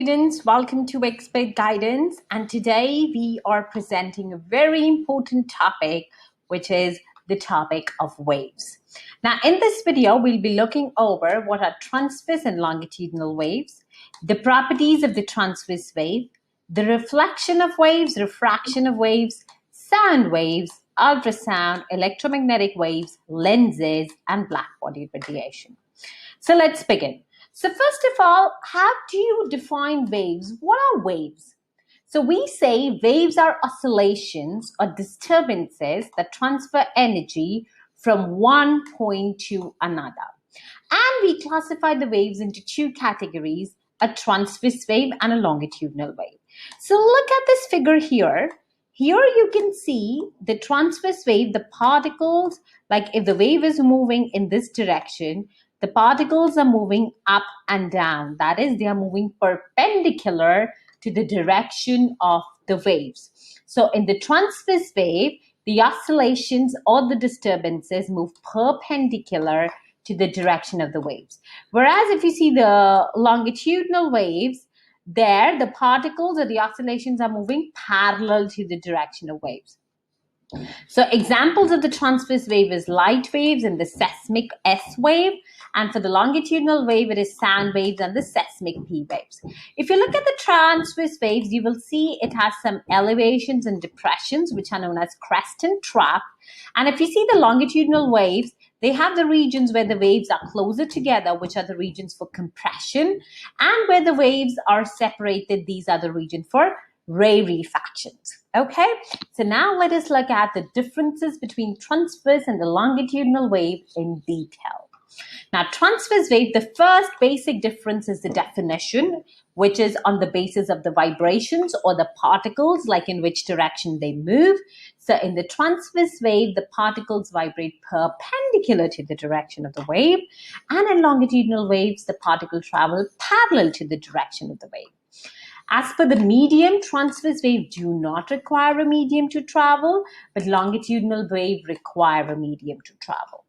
Students, welcome to Expert Guidance, and today we are presenting a very important topic, which is the topic of waves. Now, in this video, we'll be looking over what are transverse and longitudinal waves, the properties of the transverse wave, the reflection of waves, refraction of waves, sound waves, ultrasound, electromagnetic waves, lenses, and blackbody radiation. So let's begin. So first of all, how do you define waves? What are waves? So we say waves are oscillations or disturbances that transfer energy from one point to another. And we classify the waves into two categories, a transverse wave and a longitudinal wave. So look at this figure here. Here you can see the transverse wave, the particles, like if the wave is moving in this direction, the particles are moving up and down. That is, they are moving perpendicular to the direction of the waves. So in the transverse wave, the oscillations or the disturbances move perpendicular to the direction of the waves. Whereas if you see the longitudinal waves, there the particles or the oscillations are moving parallel to the direction of waves. So examples of the transverse wave is light waves and the seismic S wave. And for the longitudinal wave, it is sound waves and the seismic P waves. If you look at the transverse waves, you will see it has some elevations and depressions, which are known as crest and trough. And if you see the longitudinal waves, they have the regions where the waves are closer together, which are the regions for compression. And where the waves are separated, these are the regions for ray refractions. Okay, so now let us look at the differences between transverse and the longitudinal wave in detail. Now, transverse wave, the first basic difference is the definition, which is on the basis of the vibrations or the particles, like in which direction they move. So in the transverse wave, the particles vibrate perpendicular to the direction of the wave. And in longitudinal waves, the particles travel parallel to the direction of the wave. As per the medium, transverse waves do not require a medium to travel, but longitudinal wave require a medium to travel.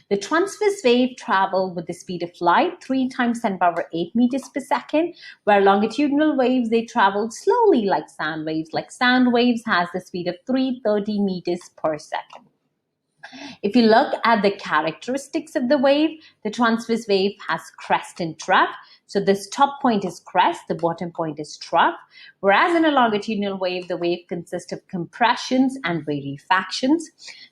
The transverse wave travel with the speed of light 3 times 10 power 8 meters per second, where longitudinal waves, they travel slowly like sound waves. Like sound waves has the speed of 330 meters per second. If you look at the characteristics of the wave, the transverse wave has crest and trough. So this top point is crest, the bottom point is trough. Whereas in a longitudinal wave, the wave consists of compressions and rarefactions.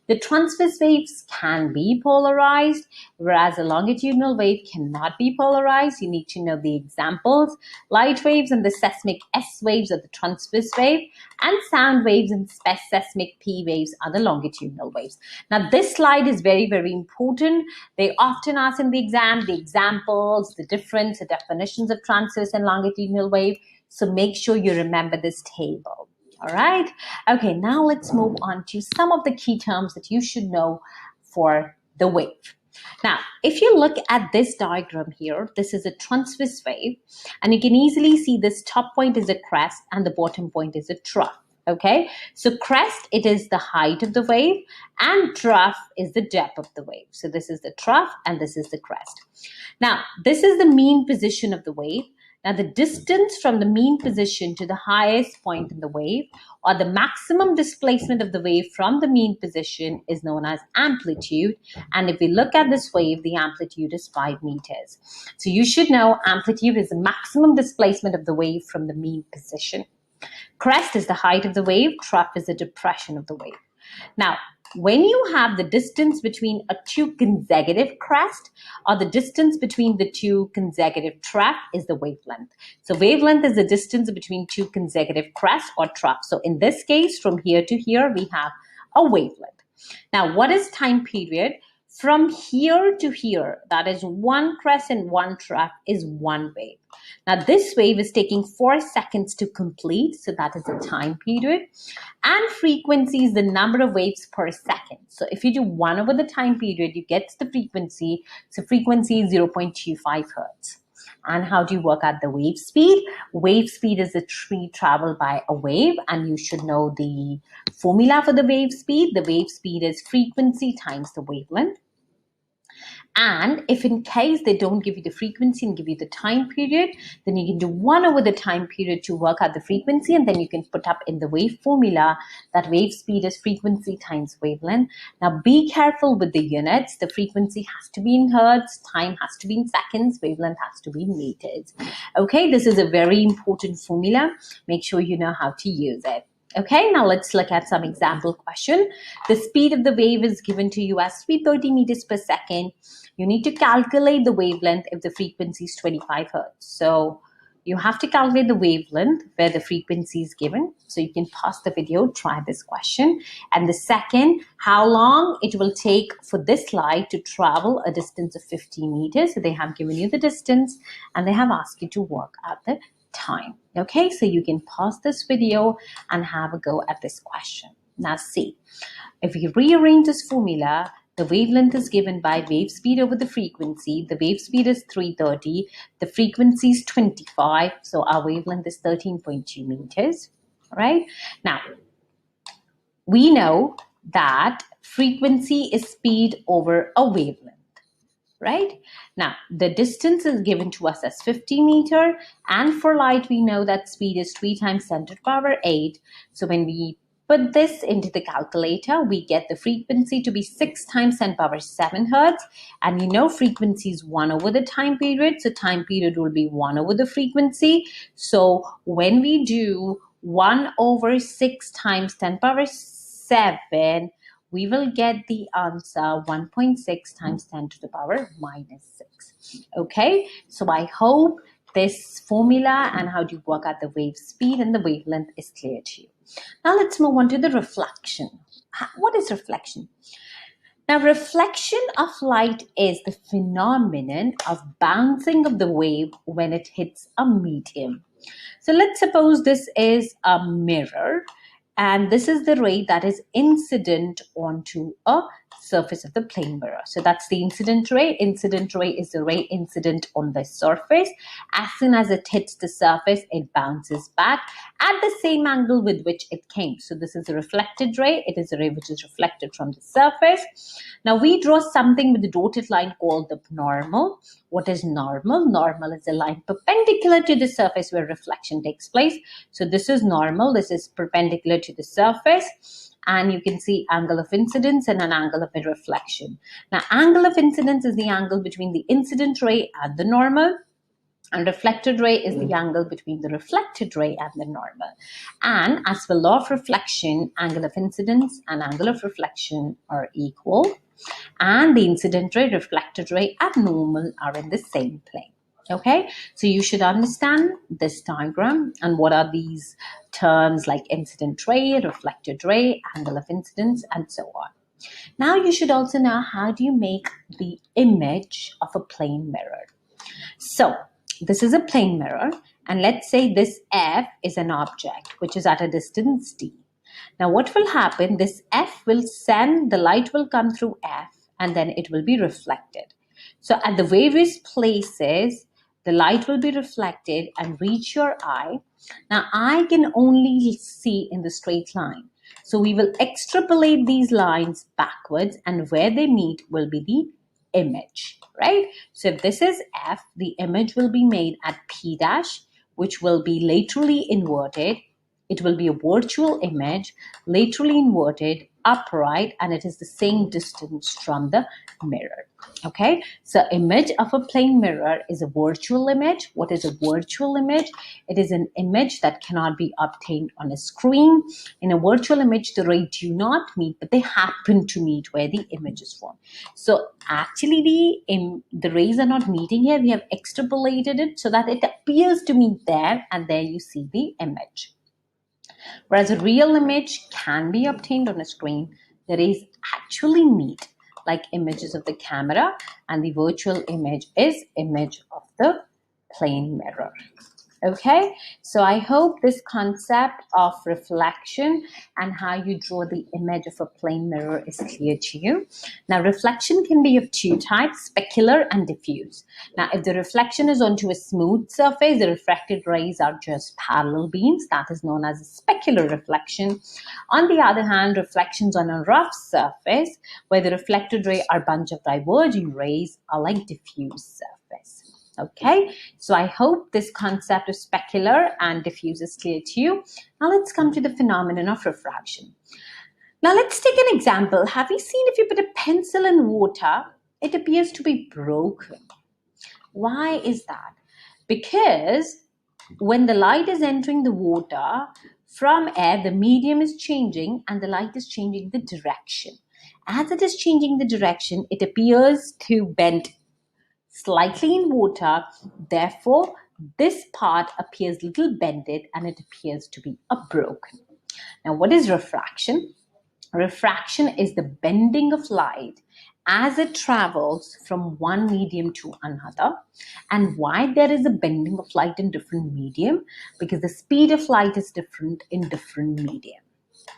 The transverse waves can be polarized, whereas a longitudinal wave cannot be polarized. You need to know the examples. Light waves and the seismic S waves are the transverse wave, and sound waves and seismic P waves are the longitudinal waves. Now, this slide is very, very important. They often ask in the exam the examples, the difference, the definitions of transverse and longitudinal wave. So make sure you remember this table. All right. Okay, now let's move on to some of the key terms that you should know for the wave. Now, if you look at this diagram here, this is a transverse wave, and you can easily see this top point is a crest and the bottom point is a trough. Okay, so crest, it is the height of the wave, and trough is the depth of the wave. So this is the trough and this is the crest. Now, this is the mean position of the wave. Now, the distance from the mean position to the highest point in the wave, or the maximum displacement of the wave from the mean position, is known as amplitude. And if we look at this wave, the amplitude is 5 meters. So you should know amplitude is the maximum displacement of the wave from the mean position. Crest is the height of the wave, trough is the depression of the wave. Now, when you have the distance between a two consecutive crest, or the distance between the two consecutive trough, is the wavelength. So wavelength is the distance between two consecutive crests or troughs. So in this case, from here to here, we have a wavelength. Now, what is time period? From here to here, that is one crest and one trough, is one wave. Now, this wave is taking 4 seconds to complete, so that is the time period. And frequency is the number of waves per second. So if you do 1 over the time period, you get the frequency. So frequency is 0.25 hertz. And how do you work out the wave speed? Wave speed is the speed traveled by a wave, and you should know the formula for the wave speed. The wave speed is frequency times the wavelength. And if in case they don't give you the frequency and give you the time period, then you can do 1 over the time period to work out the frequency, and then you can put up in the wave formula that wave speed is frequency times wavelength. Now be careful with the units. The frequency has to be in hertz, time has to be in seconds, wavelength has to be in meters. Okay, this is a very important formula. Make sure you know how to use it. Okay, now let's look at some example question. The speed of the wave is given to you as 330 meters per second. You need to calculate the wavelength if the frequency is 25 hertz. So you have to calculate the wavelength where the frequency is given. So you can pause the video, try this question. And the second, how long it will take for this light to travel a distance of 50 meters. So they have given you the distance and they have asked you to work out the time. Okay, so you can pause this video and have a go at this question. Now see, if we rearrange this formula, the wavelength is given by wave speed over the frequency. The wave speed is 330, the frequency is 25, so our wavelength is 13.2 meters, right? Now, we know that frequency is speed over a wavelength. Right? Now, the distance is given to us as 50 meters, and for light, we know that speed is 3 times 10 to the power 8. So when we put this into the calculator, we get the frequency to be 6 times 10 to the power 7 hertz. And you know frequency is 1 over the time period, so time period will be 1 over the frequency. So when we do 1 over 6 times 10 to the power 7, we will get the answer 1.6 times 10 to the power minus 6. Okay, so I hope this formula and how to work out the wave speed and the wavelength is clear to you. Now let's move on to the reflection. What is reflection? Now, reflection of light is the phenomenon of bouncing of the wave when it hits a medium. So let's suppose this is a mirror, and this is the ray that is incident onto a surface of the plane mirror. So that's the incident ray. Incident ray is the ray incident on the surface. As soon as it hits the surface, it bounces back at the same angle with which it came. So this is a reflected ray. It is a ray which is reflected from the surface. Now we draw something with the dotted line called the normal. What is normal? Normal is a line perpendicular to the surface where reflection takes place. So this is normal. This is perpendicular to the surface. And you can see angle of incidence and an angle of reflection. Now, angle of incidence is the angle between the incident ray and the normal. And reflected ray is the angle between the reflected ray and the normal. And as for law of reflection, angle of incidence and angle of reflection are equal. And the incident ray, reflected ray, and normal are in the same plane. Okay, so you should understand this diagram and what are these terms like incident ray, reflected ray, angle of incidence, and so on. Now you should also know how do you make the image of a plane mirror. So this is a plane mirror, and let's say this F is an object which is at a distance D. Now what will happen, this F will send, the light will come through F and then it will be reflected. So at the various places, the light will be reflected and reach your eye. Now, I can only see in the straight line. So we will extrapolate these lines backwards, and where they meet will be the image, right? So if this is F, the image will be made at P dash, which will be laterally inverted. It will be a virtual image, laterally inverted, upright, and it is the same distance from the mirror. Okay, so image of a plane mirror is a virtual image. What is a virtual image? It is an image that cannot be obtained on a screen. In a virtual image, the rays do not meet, but they happen to meet where the image is formed. So actually, the rays are not meeting here. We have extrapolated it so that it appears to meet there, and there you see the image. Whereas a real image can be obtained on a screen, the rays actually meet like images of the camera, and the virtual image is image of the plane mirror. Okay, so I hope this concept of reflection and how you draw the image of a plane mirror is clear to you. Now, reflection can be of two types, specular and diffuse. Now, if the reflection is onto a smooth surface, the refracted rays are just parallel beams. That is known as a specular reflection. On the other hand, reflections on a rough surface, where the reflected ray are a bunch of diverging rays, are like diffuse surface. Okay, so I hope this concept of specular and diffuse is clear to you. Now let's come to the phenomenon of refraction. Now let's take an example. Have you seen if you put a pencil in water, it appears to be broken? Why is that? Because when the light is entering the water from air, the medium is changing and the light is changing the direction. As it is changing the direction, it appears to bend slightly in water. Therefore, this part appears little bended and it appears to be a broken. Now, what is refraction? Refraction is the bending of light as it travels from one medium to another. And why there is a bending of light in different medium? Because the speed of light is different in different medium.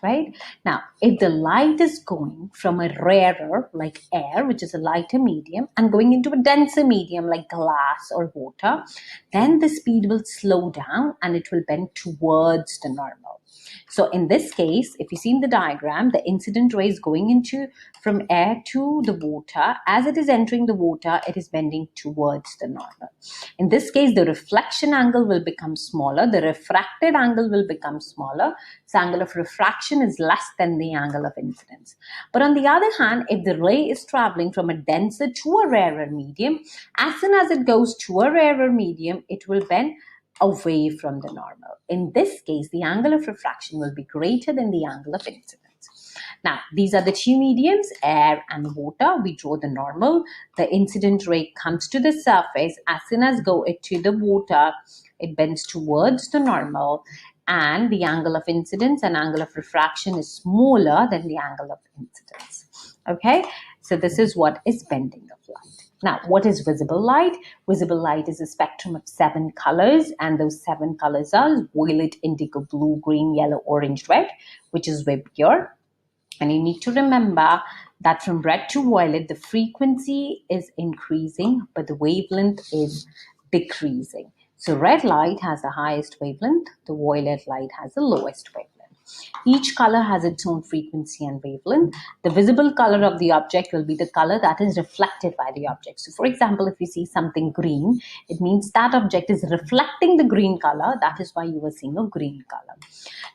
Right? Now, if the light is going from a rarer, like air, which is a lighter medium, and going into a denser medium, like glass or water, then the speed will slow down and it will bend towards the normal. So in this case, if you see in the diagram, the incident ray is going from air to the water. As it is entering the water, it is bending towards the normal. In this case, the reflection angle will become smaller. The refracted angle will become smaller. So angle of refraction is less than the angle of incidence. But on the other hand, if the ray is traveling from a denser to a rarer medium, as soon as it goes to a rarer medium, it will bend away from the normal. In this case, the angle of refraction will be greater than the angle of incidence. Now, these are the two mediums, air and water. We draw the normal. The incident ray comes to the surface. As soon as go it to the water, it bends towards the normal. And the angle of incidence and angle of refraction is smaller than the angle of incidence. Okay, so this is what is bending of light. Now, what is visible light? Visible light is a spectrum of 7 colors, and those 7 colors are violet, indigo, blue, green, yellow, orange, red, which is very pure. And you need to remember that from red to violet, the frequency is increasing, but the wavelength is decreasing. So red light has the highest wavelength, the violet light has the lowest wavelength. Each color has its own frequency and wavelength. The visible color of the object will be the color that is reflected by the object. So for example, if you see something green, it means that object is reflecting the green color. That is why you are seeing a green color.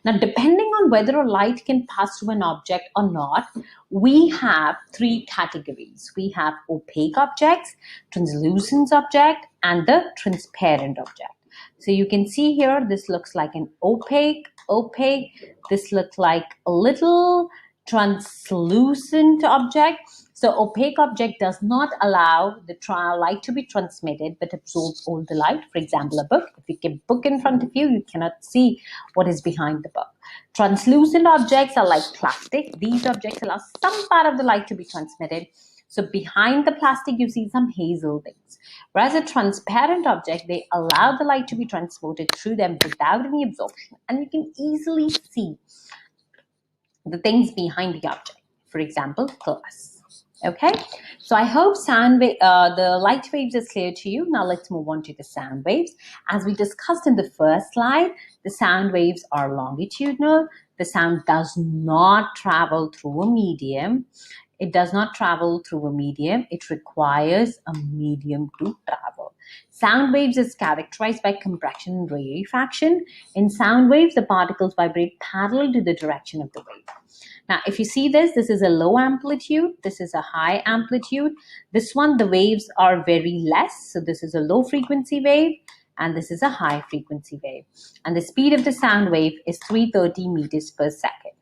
Now, depending on whether a light can pass through an object or not, we have 3 categories. We have opaque objects, translucent object, and the transparent object. So you can see here, this looks like an opaque. This looks like a little translucent object. So opaque object does not allow the light to be transmitted, but absorbs all the light. For example, a book. If you keep a book in front of you, you cannot see what is behind the book. Translucent objects are like plastic. These objects allow some part of the light to be transmitted. So behind the plastic, you see some hazel things. Whereas a transparent object, they allow the light to be transported through them without any absorption. And you can easily see the things behind the object. For example, glass. Okay, so I hope the light waves is clear to you. Now let's move on to the sound waves. As we discussed in the first slide, the sound waves are longitudinal. The sound does not travel through a medium. It does not travel through a medium. It requires a medium to travel. Sound waves is characterized by compression and rarefaction. In sound waves, the particles vibrate parallel to the direction of the wave. Now, if you see this is a low amplitude. This is a high amplitude. This one, the waves are very less. So this is a low frequency wave, and this is a high frequency wave. And the speed of the sound wave is 330 meters per second.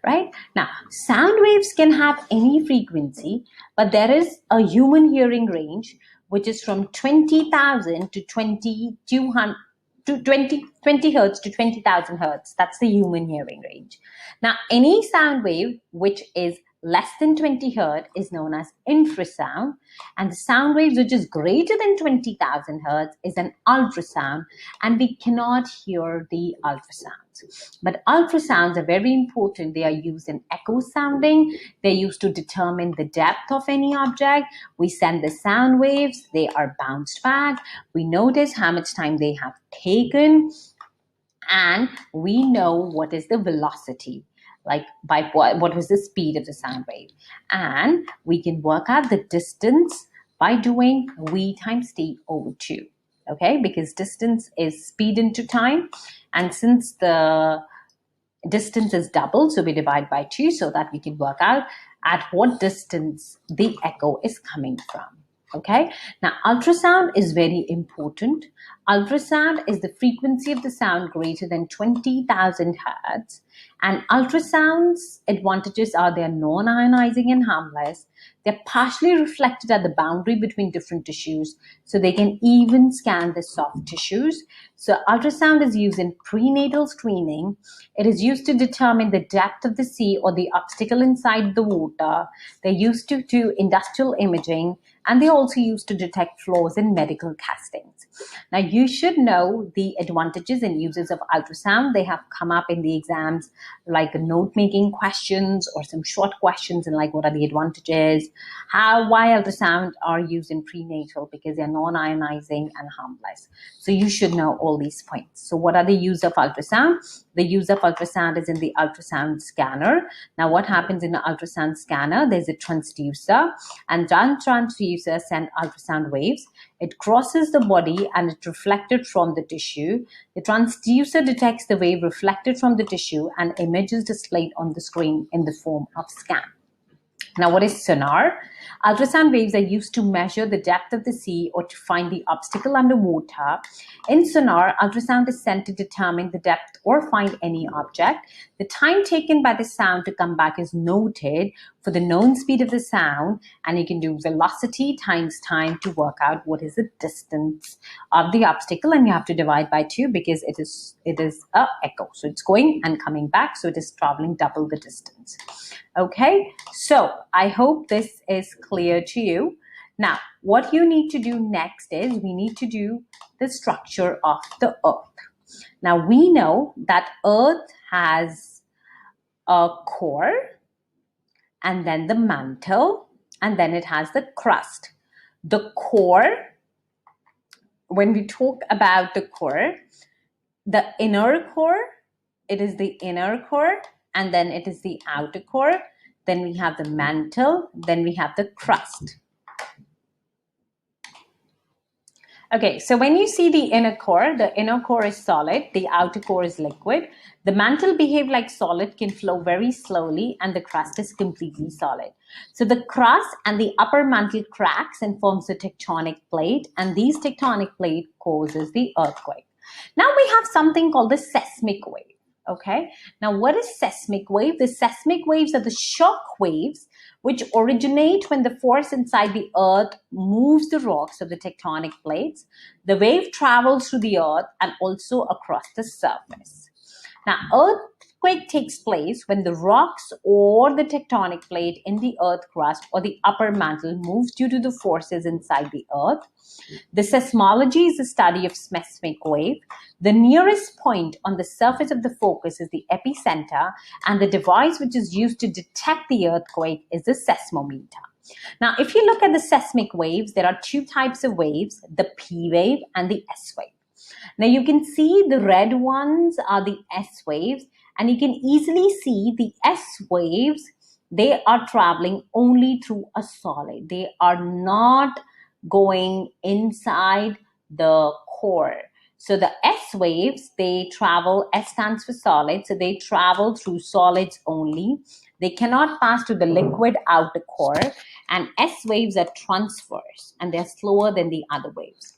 Right? Now, sound waves can have any frequency, but there is a human hearing range, which is from 20,000 to 2200 to 20 hertz to 20,000 hertz. That's the human hearing range. Now, any sound wave which is less than 20 hertz is known as infrasound, and the sound waves which is greater than 20,000 hertz is an ultrasound, and we cannot hear the ultrasounds. But ultrasounds are very important. They are used in echo sounding. They're used to determine the depth of any object. We send the sound waves, they are bounced back. We notice how much time they have taken, and we know what is the velocity, like by what was the speed of the sound wave, and we can work out the distance by doing v times t over 2. Okay, because distance is speed into time, and since the distance is doubled, so we divide by 2 so that we can work out at what distance the echo is coming from. Okay, now ultrasound is very important. Ultrasound is the frequency of the sound greater than 20,000 hertz, and ultrasound's advantages are they're non-ionizing and harmless. They're partially reflected at the boundary between different tissues, so they can even scan the soft tissues. So ultrasound is used in prenatal screening. It is used to determine the depth of the sea or the obstacle inside the water. They're used to do industrial imaging, and they're also used to detect flaws in medical castings. Now, you should know the advantages and uses of ultrasound. They have come up in the exams, like note-making questions or some short questions, and like what are the advantages, why ultrasound are used in prenatal, because they're non-ionizing and harmless. So you should know all these points. So what are the use of ultrasound? The use of ultrasound is in the ultrasound scanner. Now, what happens in the ultrasound scanner? There's a transducer, and that transducer sends ultrasound waves. It crosses the body and it's reflected from the tissue. The transducer detects the wave reflected from the tissue and images displayed on the screen in the form of scan. Now, what is sonar? Ultrasound waves are used to measure the depth of the sea or to find the obstacle underwater. In sonar, ultrasound is sent to determine the depth or find any object. The time taken by the sound to come back is noted for the known speed of the sound, and you can do velocity times time to work out what is the distance of the obstacle, and you have to divide by 2 because it is a echo. So it's going and coming back, so it is traveling double the distance. Okay, so I hope this is clear to you. Now, what you need to do next is we need to do the structure of the Earth. Now, we know that Earth has a core, and then the mantle, and then it has the crust. The core, when we talk about the core, the inner core, it is the inner core, and then it is the outer core. Then we have the mantle, then we have the crust. Okay, so when you see the inner core is solid, the outer core is liquid. The mantle behave like solid, can flow very slowly, and the crust is completely solid. So the crust and the upper mantle cracks and forms the tectonic plate, and these tectonic plate causes the earthquake. Now we have something called the seismic wave. Okay, now what is seismic wave? The seismic waves are the shock waves which originate when the force inside the earth moves the rocks of the tectonic plates. The wave travels through the earth and also across the surface. Now, earthquake takes place when the rocks or the tectonic plate in the earth crust or the upper mantle moves due to the forces inside the earth. The seismology is the study of seismic wave. The nearest point on the surface of the focus is the epicenter, and the device which is used to detect the earthquake is the seismometer. Now, if you look at the seismic waves, there are 2 types of waves, the P wave and the S wave. Now, you can see the red ones are the S waves, and you can easily see the S waves, they are traveling only through a solid. They are not going inside the core. So the S waves, they travel, S stands for solid, so they travel through solids only. They cannot pass to the liquid outer core, and S waves are transverse and they're slower than the other waves.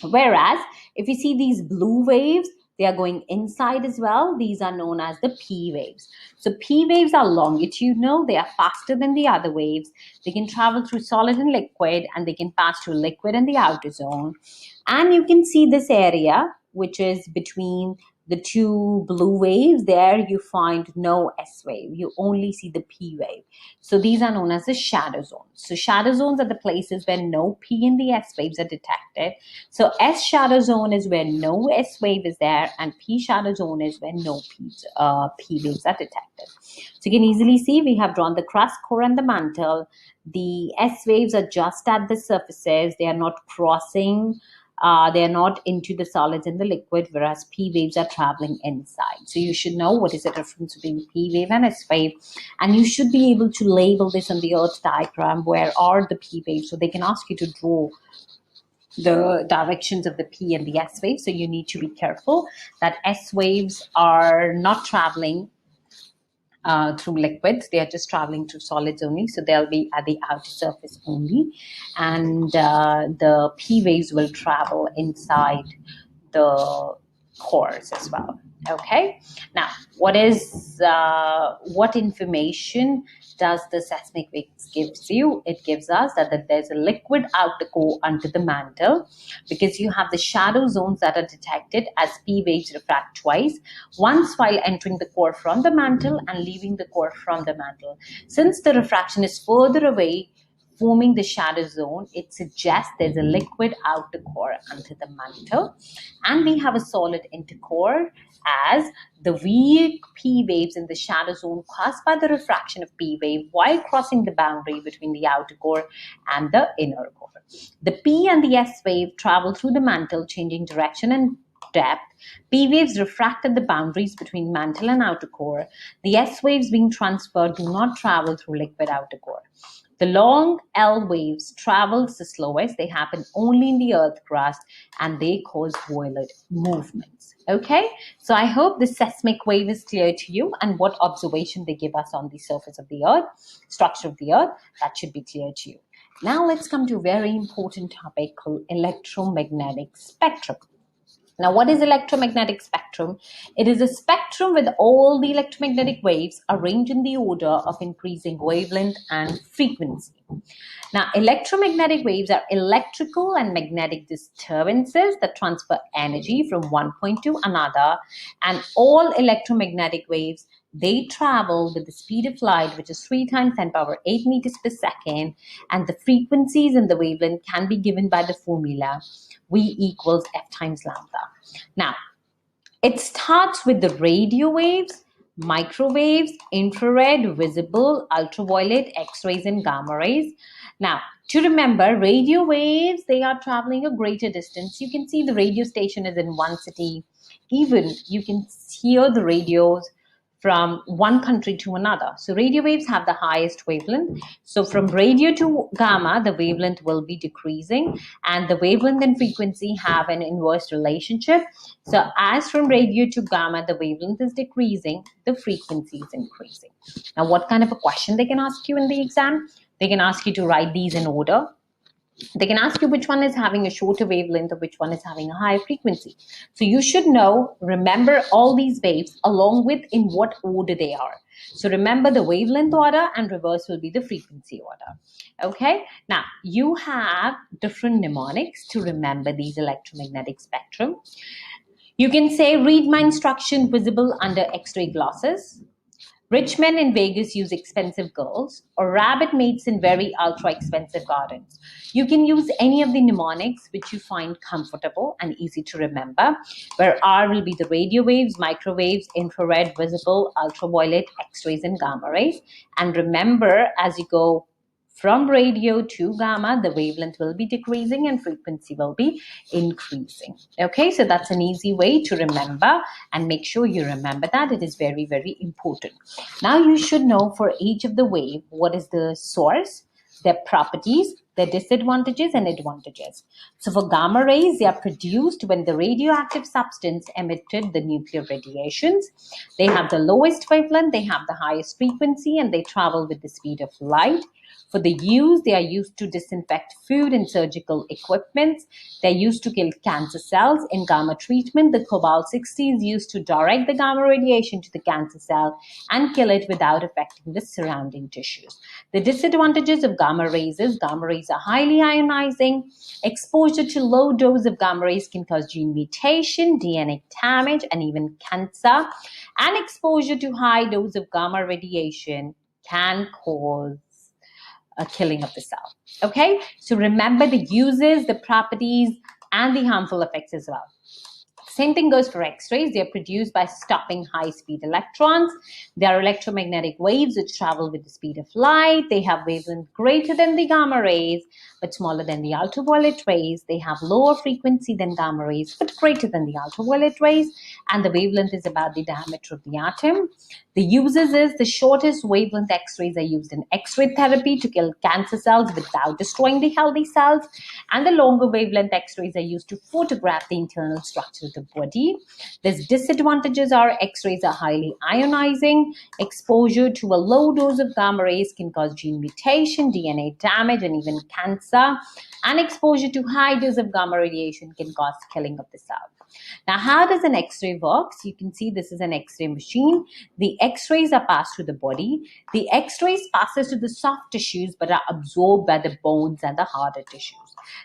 Whereas if you see these blue waves, they are going inside as well. These are known as the P waves. So P waves are longitudinal. They are faster than the other waves. They can travel through solid and liquid, and they can pass through liquid and the outer zone. And you can see this area, which is between the two blue waves, there you find no S wave. You only see the P wave. So these are known as the shadow zones. So shadow zones are the places where no P and the S waves are detected. So S shadow zone is where no S wave is there, and P shadow zone is where no P waves are detected. So you can easily see we have drawn the crust, core, and the mantle. The S waves are just at the surfaces. They are not crossing. They are not into the solids and the liquid, whereas P waves are traveling inside. So you should know what is the difference between P wave and S wave, and you should be able to label this on the Earth diagram. Where are the P waves? So they can ask you to draw the directions of the P and the S waves. So you need to be careful that S waves are not traveling through liquids. They are just traveling through solids only, so they'll be at the outer surface only, and the P waves will travel inside the cores as well. Okay, now what information does the seismic waves gives you? It gives us that there's a liquid outer core under the mantle, because you have the shadow zones that are detected as P waves refract twice, once while entering the core from the mantle and leaving the core from the mantle. Since the refraction is further away, forming the shadow zone, it suggests there's a liquid outer core under the mantle, and we have a solid inner core, as the weak P waves in the shadow zone caused by the refraction of P wave while crossing the boundary between the outer core and the inner core. The P and the S wave travel through the mantle, changing direction and depth. P waves refract at the boundaries between mantle and outer core. The S waves being transferred do not travel through liquid outer core. The long L waves travel the slowest. They happen only in the earth crust, and they cause violet movements. Okay, so I hope the seismic wave is clear to you, and what observation they give us on the surface of the earth, structure of the earth, that should be clear to you. Now let's come to a very important topic called electromagnetic spectrum. Now, what is electromagnetic spectrum? It is a spectrum with all the electromagnetic waves arranged in the order of increasing wavelength and frequency. Now, electromagnetic waves are electrical and magnetic disturbances that transfer energy from one point to another, and all electromagnetic waves, they travel with the speed of light, which is 3 times 10 power 8 meters per second, and the frequencies and the wavelength can be given by the formula V equals F times lambda. Now, it starts with the radio waves, microwaves, infrared, visible, ultraviolet, X-rays, and gamma rays. Now, to remember, radio waves, they are traveling a greater distance. You can see the radio station is in one city. Even you can hear the radios from one country to another. So radio waves have the highest wavelength. So from radio to gamma, the wavelength will be decreasing, and the wavelength and frequency have an inverse relationship. So as from radio to gamma, the wavelength is decreasing, the frequency is increasing. Now, what kind of a question they can ask you in the exam? They can ask you to write these in order. They can ask you which one is having a shorter wavelength or which one is having a higher frequency. So you should know, remember all these waves along with in what order they are. So remember the wavelength order, and reverse will be the frequency order. Okay, now you have different mnemonics to remember these electromagnetic spectrum. You can say, read my instruction visible under X-ray glasses. Rich men in Vegas use expensive girls, or rabbit mates in very ultra-expensive gardens. You can use any of the mnemonics which you find comfortable and easy to remember, where R will be the radio waves, microwaves, infrared, visible, ultraviolet, X-rays, and gamma rays. And remember, as you go from radio to gamma, the wavelength will be decreasing and frequency will be increasing. Okay, so that's an easy way to remember, and make sure you remember that. It is very, very important. Now you should know for each of the wave, what is the source, their properties, their disadvantages and advantages. So for gamma rays, they are produced when the radioactive substance emitted the nuclear radiations. They have the lowest wavelength, they have the highest frequency, and they travel with the speed of light. For the use, they are used to disinfect food and surgical equipments. They're used to kill cancer cells. In gamma treatment, the cobalt-60 is used to direct the gamma radiation to the cancer cell and kill it without affecting the surrounding tissues. The disadvantages of gamma rays is gamma rays are highly ionizing. Exposure to low dose of gamma rays can cause gene mutation, DNA damage, and even cancer. And exposure to high dose of gamma radiation can cause a killing of the cell. Okay, so remember the uses, the properties, and the harmful effects as well. Same thing goes for X-rays. They are produced by stopping high-speed electrons. They are electromagnetic waves which travel with the speed of light. They have wavelength greater than the gamma rays, but smaller than the ultraviolet rays. They have lower frequency than gamma rays, but greater than the ultraviolet rays. And the wavelength is about the diameter of the atom. The uses is the shortest wavelength X-rays are used in X-ray therapy to kill cancer cells without destroying the healthy cells. And the longer wavelength X-rays are used to photograph the internal structure of the body. These disadvantages are X-rays are highly ionizing. Exposure to a low dose of gamma rays can cause gene mutation, DNA damage, and even cancer. And exposure to high dose of gamma radiation can cause killing of the cell. Now, how does an X-ray work? So you can see this is an X-ray machine. The X-rays are passed through the body. The X-rays passes to the soft tissues but are absorbed by the bones and the harder tissues.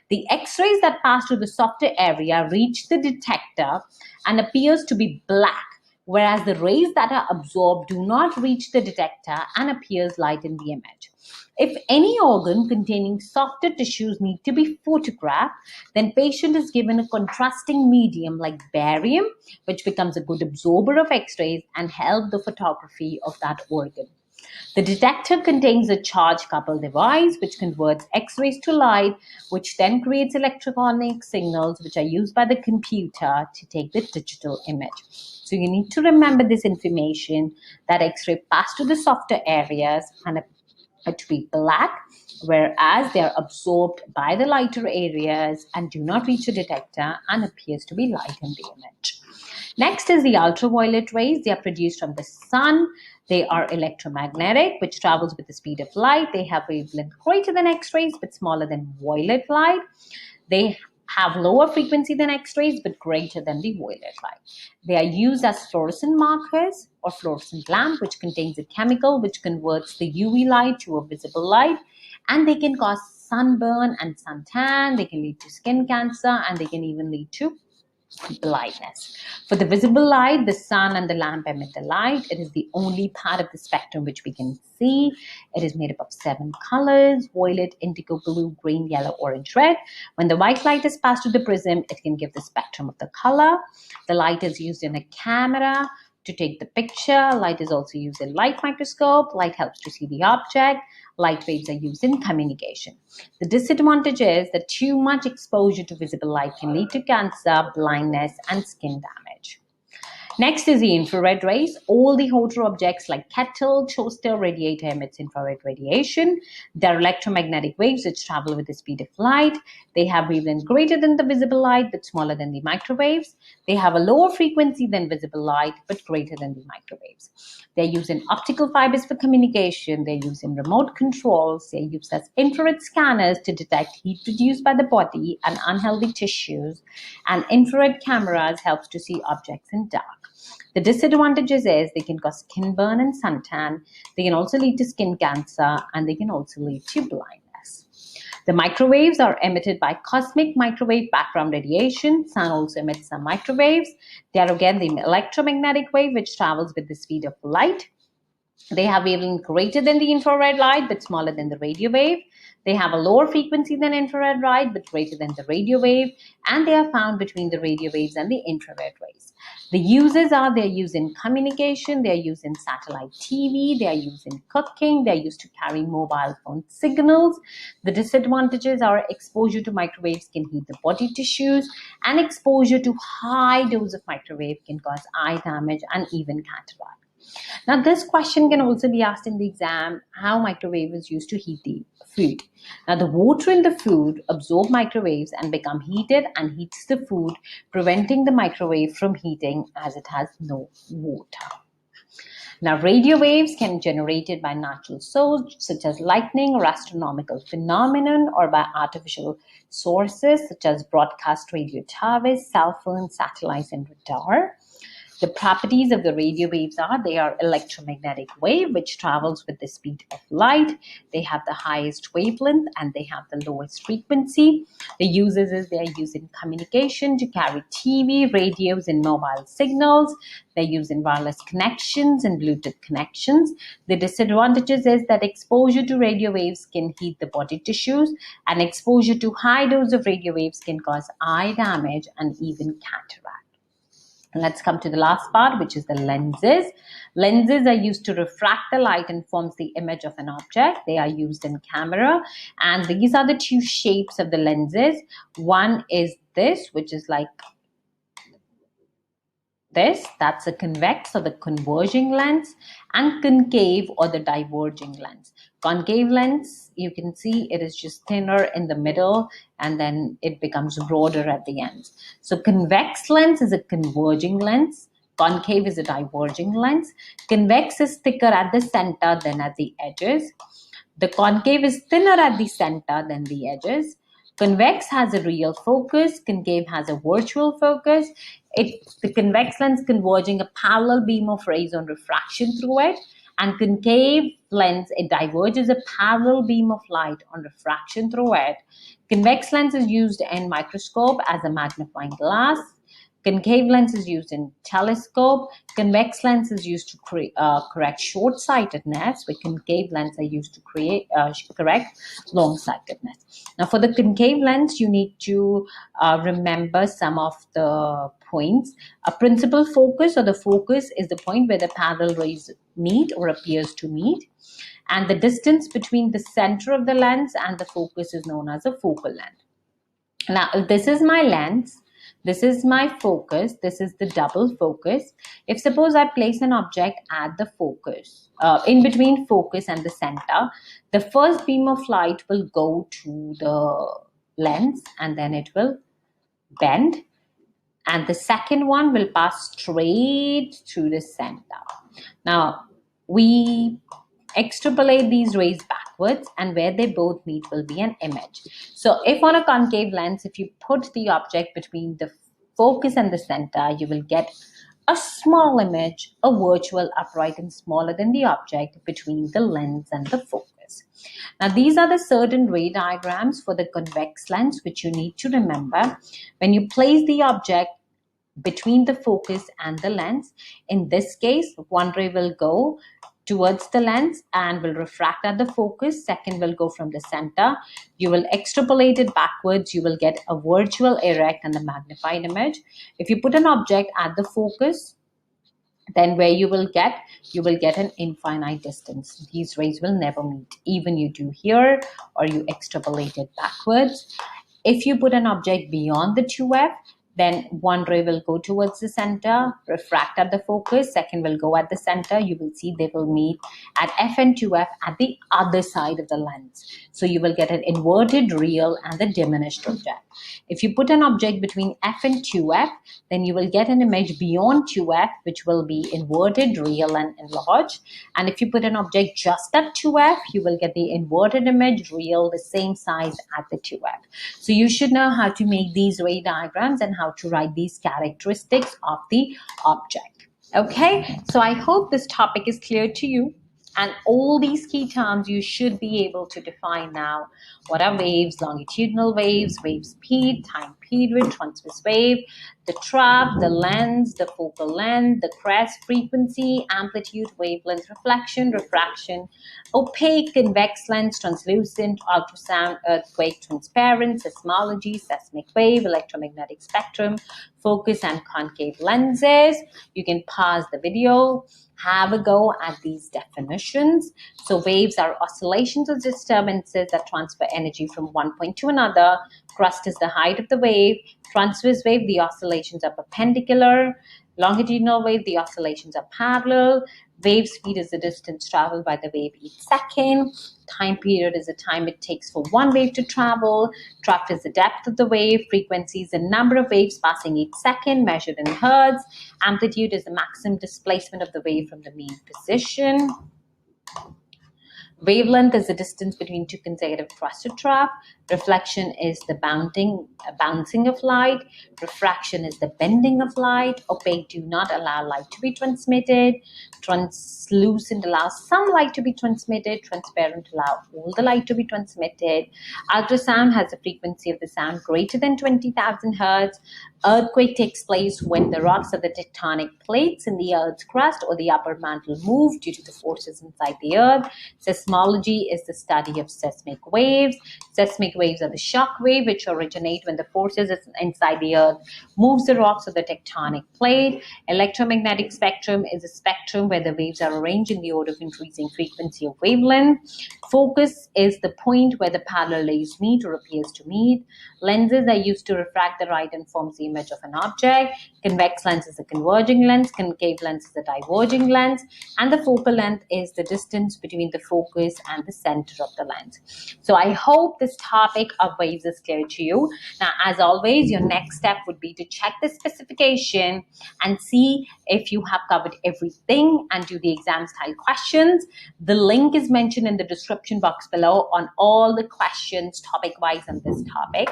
The X-rays that pass through the softer area reach the detector and appears to be black, whereas the rays that are absorbed do not reach the detector and appears light in the image. If any organ containing softer tissues need to be photographed, then patient is given a contrasting medium like barium, which becomes a good absorber of X-rays and help the photography of that organ. The detector contains a charge-coupled device which converts X-rays to light, which then creates electronic signals which are used by the computer to take the digital image. So you need to remember this information that X-ray pass to the softer areas and to be black, whereas they are absorbed by the lighter areas and do not reach the detector and appears to be light in the image. Next is the ultraviolet rays. They are produced from the sun. They are electromagnetic, which travels with the speed of light. They have wavelength greater than X-rays, but smaller than violet light. They have lower frequency than X-rays, but greater than the violet light. They are used as fluorescent markers or fluorescent lamp, which contains a chemical which converts the UV light to a visible light, and they can cause sunburn and suntan. They can lead to skin cancer, and they can even lead to blindness. For the visible light, the sun and the lamp emit the light. It is the only part of the spectrum which we can see. It is made up of 7 colors: violet, indigo, blue, green, yellow, orange, red. When the white light is passed through the prism, it can give the spectrum of the color. The light is used in a camera to take the picture. Light is also used in light microscope. Light helps to see the object. Light waves are used in communication. The disadvantage is that too much exposure to visible light can lead to cancer, blindness, and skin damage. Next is the infrared rays. All the hotter objects like kettle, toaster, radiator emits infrared radiation. They're electromagnetic waves which travel with the speed of light. They have wavelength greater than the visible light but smaller than the microwaves. They have a lower frequency than visible light but greater than the microwaves. They're used in optical fibers for communication. They're used in remote controls. They're used as infrared scanners to detect heat produced by the body and unhealthy tissues. And infrared cameras helps to see objects in dark. The disadvantages is they can cause skin burn and suntan. They can also lead to skin cancer, and they can also lead to blindness. The microwaves are emitted by cosmic microwave background radiation. Sun also emits some microwaves. They are again the electromagnetic wave which travels with the speed of light. They have wavelength greater than the infrared light but smaller than the radio wave. They have a lower frequency than infrared light but greater than the radio wave, and they are found between the radio waves and the infrared rays. The uses are they're used in communication, they're used in satellite TV, they're used in cooking, they're used to carry mobile phone signals. The disadvantages are exposure to microwaves can heat the body tissues, and exposure to high dose of microwave can cause eye damage and even cataract. Now, this question can also be asked in the exam: how microwave is used to heat the food. Now, the water in the food absorb microwaves and become heated and heats the food, preventing the microwave from heating as it has no water. Now, radio waves can be generated by natural sources such as lightning or astronomical phenomenon, or by artificial sources such as broadcast radio towers, cell phones, satellites, and radar. The properties of the radio waves are they are electromagnetic wave, which travels with the speed of light. They have the highest wavelength and they have the lowest frequency. The uses is they are used in communication to carry TV, radios, and mobile signals. They're used in wireless connections and Bluetooth connections. The disadvantages is that exposure to radio waves can heat the body tissues, and exposure to high dose of radio waves can cause eye damage and even cataract. Let's come to the last part, which is the lenses. Lenses are used to refract the light and forms the image of an object. They are used in camera, and these are the two shapes of the lenses. One is this, which is like this, that's a convex or the converging lens, and concave or the diverging lens. Concave lens, you can see it is just thinner in the middle and then it becomes broader at the ends. So convex lens is a converging lens. Concave is a diverging lens. Convex is thicker at the center than at the edges. The concave is thinner at the center than the edges. Convex has a real focus. Concave has a virtual focus. The convex lens converging a parallel beam of rays on refraction through it, and concave lens, it diverges a parallel beam of light on refraction through it. Convex lens is used in microscope as a magnifying glass. Concave lens is used in telescope. Convex lens is used to correct short-sightedness, where concave lens are used to correct long-sightedness. Now, for the concave lens, you need to remember some of the points. A principal focus, or the focus, is the point where the parallel rays meet or appears to meet. And the distance between the center of the lens and the focus is known as a focal length. Now, this is my lens. This is my focus. This is the double focus. If suppose I place an object at the focus, in between focus and the center, the first beam of light will go to the lens and then it will bend. And the second one will pass straight to the center. Now, we extrapolate these rays backwards, and where they both meet will be an image. So if on a concave lens, if you put the object between the focus and the center, you will get a small image, a virtual upright and smaller than the object between the lens and the focus. Now, these are the certain ray diagrams for the convex lens, which you need to remember. When you place the object between the focus and the lens, in this case, one ray will go towards the lens and will refract at the focus. Second will go from the center. You will extrapolate it backwards. You will get a virtual, erect, and the magnified image. If you put an object at the focus, then where you will get an infinite distance. These rays will never meet. Even you do here or you extrapolate it backwards. If you put an object beyond the 2F, then one ray will go towards the center, refract at the focus. Second will go at the center. You will see they will meet at F and 2F at the other side of the lens. So you will get an inverted, real, and the diminished object. If you put an object between F and 2F, then you will get an image beyond 2F, which will be inverted, real, and enlarged. And if you put an object just at 2F, you will get the inverted image, real, the same size at the 2F. So you should know how to make these ray diagrams and how to write these characteristics of the object. Okay, so I hope this topic is clear to you. And all these key terms you should be able to define now. What are waves? Longitudinal waves, wave speed, time period, transverse wave, the trap, the lens, the focal length, the crest, frequency, amplitude, wavelength, reflection, refraction, opaque, convex lens, translucent, ultrasound, earthquake, transparent, seismology, seismic wave, electromagnetic spectrum, focus and concave lenses. You can pause the video, have a go at these definitions. So waves are oscillations or disturbances that transfer energy from one point to another. Crest is the height of the wave. Transverse wave, the oscillations are perpendicular. Longitudinal wave, the oscillations are parallel. Wave speed is the distance traveled by the wave each second. Time period is the time it takes for one wave to travel. Trough is the depth of the wave. Frequency is the number of waves passing each second, measured in hertz. Amplitude is the maximum displacement of the wave from the mean position. Wavelength is the distance between two consecutive thrust to trough. Reflection is the bouncing of light. Refraction is the bending of light. Opaque do not allow light to be transmitted. Translucent allows some light to be transmitted. Transparent allow all the light to be transmitted. Ultrasound has a frequency of the sound greater than 20,000 hertz. Earthquake takes place when the rocks of the tectonic plates in the Earth's crust or the upper mantle move due to the forces inside the Earth. Seismology is the study of seismic waves. Seismic waves are the shock wave which originate when the forces inside the Earth moves the rocks of the tectonic plate. Electromagnetic spectrum is a spectrum where the waves are arranged in the order of increasing frequency of wavelength. Focus is the point where the parallel rays meet or appears to meet. Lenses are used to refract the light and forms the image of an object. Convex lens is a converging lens. Concave lens is a diverging lens. And the focal length is the distance between the focus and the center of the lens. So I hope this topic of waves is clear to you. Now, as always, your next step would be to check the specification and see if you have covered everything and do the exam style questions. The link is mentioned in the description box below on all the questions topic-wise on this topic.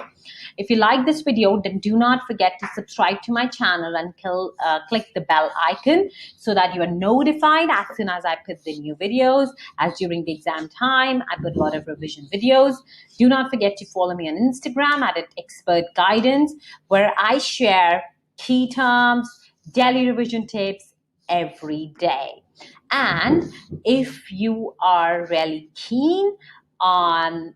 If you like this video, then do not forget to subscribe to my channel and click the bell icon so that you are notified as soon as I put the new videos. As during the exam time, I put a lot of revision videos. Do not forget to follow me on Instagram at Expert Guidance, where I share key terms, daily revision tips every day. And if you are really keen on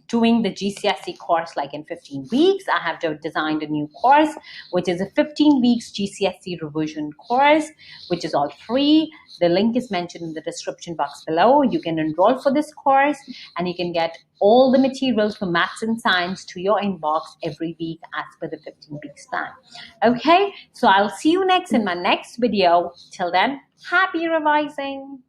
doing the GCSE course like in 15 weeks, I have designed a new course, which is a 15 weeks GCSE revision course, which is all free. The link is mentioned in the description box below. You can enroll for this course and you can get all the materials for maths and science to your inbox every week as per the 15 weeks plan. Okay, so I'll see you next in my next video. Till then, happy revising.